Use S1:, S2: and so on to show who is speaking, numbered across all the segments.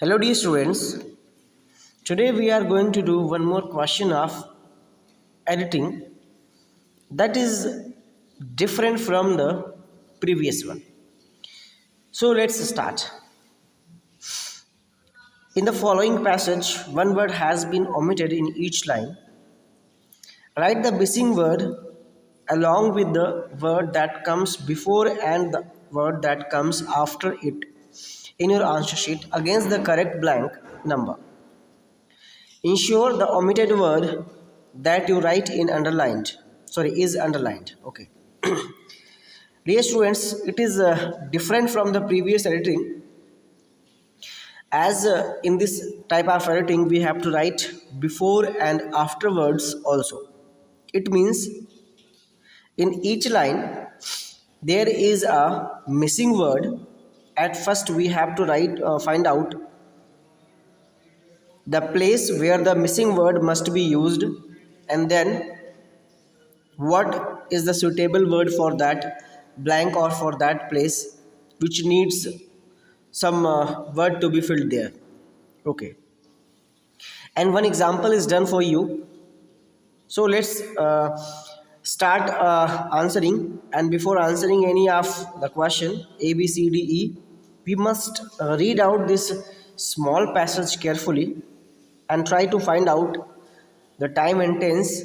S1: Hello dear students, today we are going to do one more question of editing that is different from the previous one. So let's start. In the following passage, one word has been omitted in each line. Write the missing word along with the word that comes before and the word that comes after it in your answer sheet against the correct blank number. Ensure the omitted word that you write in underlined is underlined. Okay, dear students, it is different from the previous editing as in this type of editing we have to write before and afterwards also. It means in each line there is a missing word. At first we have to find out the place where the missing word must be used, and then what is the suitable word for that blank or for that place which needs some word to be filled there. Okay, and one example is done for you. So let's start answering, and before answering any of the question a b c d e, we must read out this small passage carefully and try to find out the time and tense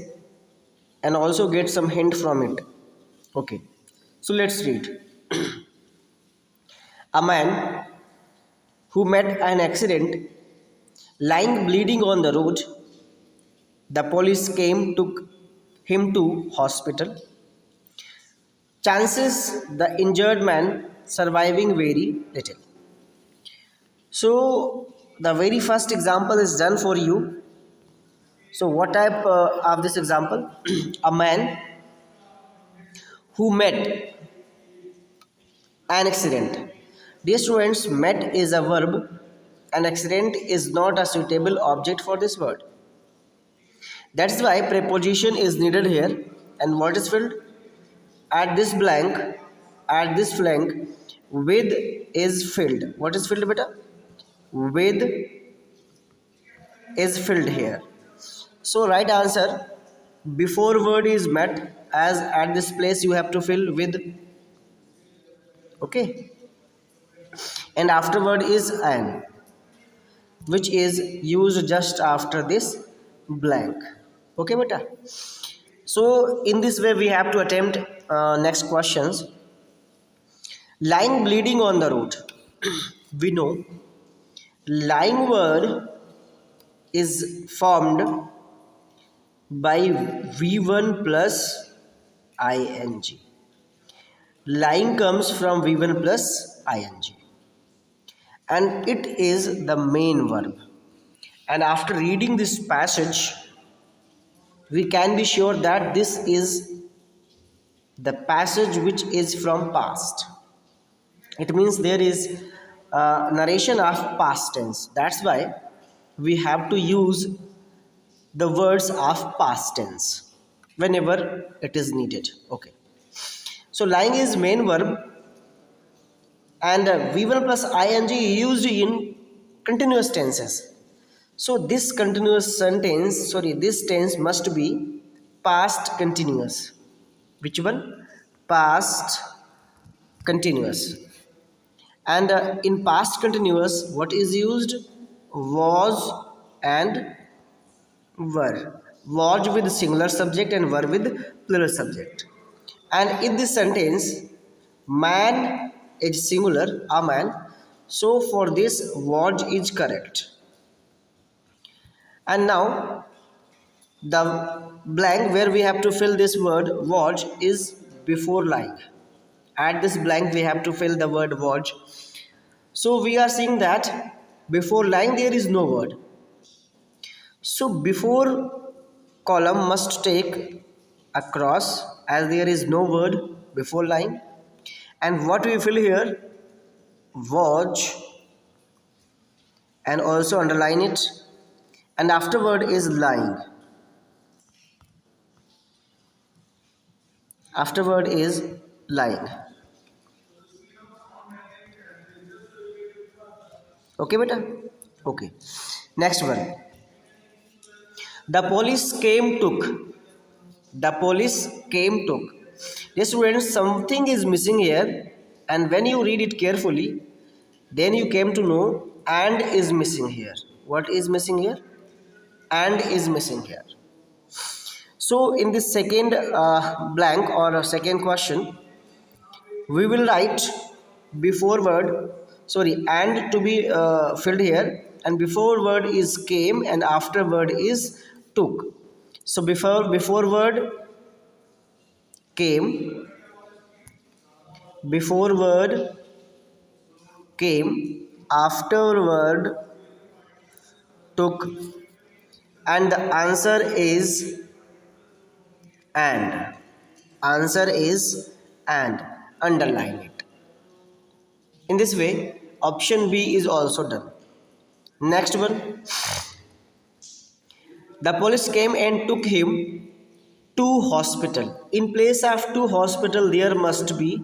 S1: and also get some hint from it. Okay, so let's read. A man who met an accident lying bleeding on the road. The police came, took him to hospital. Chances the injured man surviving very little. So the very first example is done for you. So what type of this example? A man who met an accident. Dear students, met is a verb and accident is not a suitable object for this word. That's why preposition is needed here. And what is filled? At this blank, at this flank, with is filled. What is filled, beta? With is filled here. So right answer, before word is met, as at this place you have to fill with. Okay, and afterward is an, which is used just after this blank. Okay, beta. So in this way we have to attempt next questions. Lying bleeding on the road. We know lying word is formed by V1 plus ing. Lying comes from V1 plus ing and it is the main verb. And after reading this passage, we can be sure that this is the passage which is from past. It means there is narration of past tense. That's why we have to use the words of past tense whenever it is needed. Okay, so lying is main verb and v1 plus ing used in continuous tenses. So this continuous sentence, this tense must be past continuous. Which one? Past continuous. And in past continuous, what is used? Was and were. Was with singular subject and were with plural subject. And in this sentence, man is singular, a man. So for this, was is correct. And now the blank where we have to fill this word was is before lying. At this blank we have to fill the word was. So we are seeing that before lying there is no word. So before column must take a cross as there is no word before lying. And what we fill here? Was, and also underline it. And afterward is lying. Afterward is lying. Okay, beta. Okay. Next one. The police came took. The police came took. Yes, students, something is missing here, and when you read it carefully, then you came to know and is missing here. What is missing here? And is missing here. So in this second blank or second question, we will write before word, sorry, and to be filled here, and before word is came and after word is took. So before word came, before word came, after word took, and the answer is and. Answer is and. Underline it. In this way, option B is also done. Next one. The police came and took him to hospital. In place of to hospital, there must be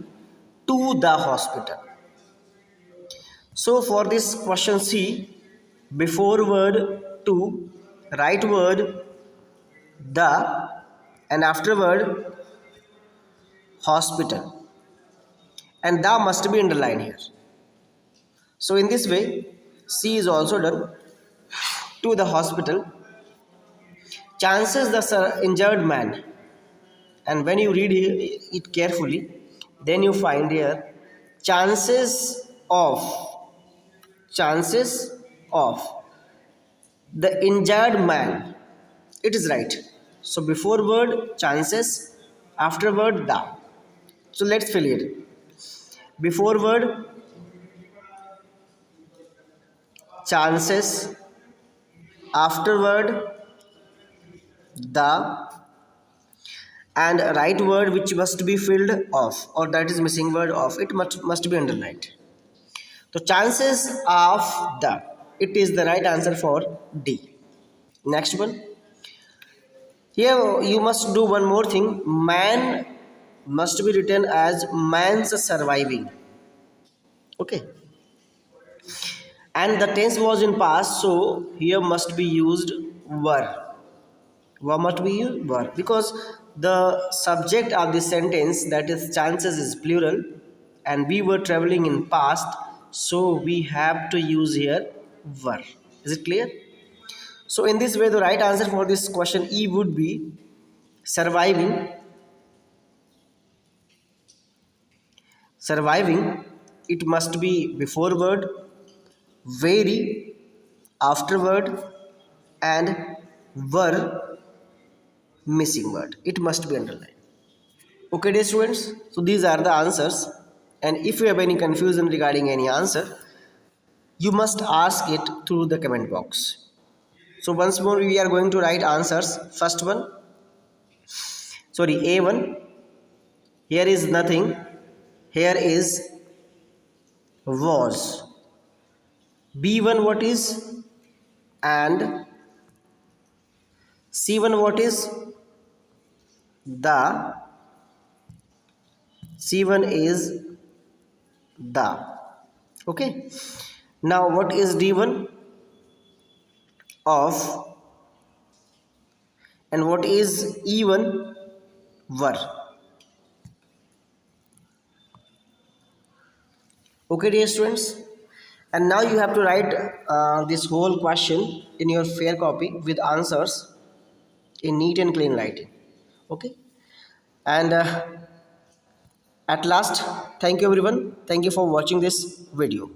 S1: to the hospital. So for this question C, before word to, right word the, and afterward hospital, and the must be underlined here. So in this way, C is also done. To the hospital. Chances the injured man, and when you read it carefully, then you find here chances of, chances of the injured man. It is right. So before word chances, after word the. So let's fill it. Before word chances, after word the, and right word which must be filled of, or that is missing word of, it must be underlined. So chances of the, it is the right answer for D. Next one. Here you must do one more thing. Man must be written as man's surviving. Okay. And the tense was in past, so here must be used were. What must be used? Were. Because the subject of the sentence, that is chances, is plural, and we were traveling in past, so we have to use here were. Is it clear? So in this way, the right answer for this question E would be surviving. Surviving, it must be before word, very, afterward, and were missing word. It must be underlined. Okay, dear students. So these are the answers. And if you have any confusion regarding any answer, you must ask it through the comment box. So once more, we are going to write answers. First one, sorry, A1. Here is nothing. Here is was. B1 what is? And C1 what is? The. C1 is the. Okay. Now what is D1? Of. And what is E1? Were. Okay, dear students. And now you have to write this whole question in your fair copy with answers in neat and clean writing. Okay. And at last, thank you everyone. Thank you for watching this video.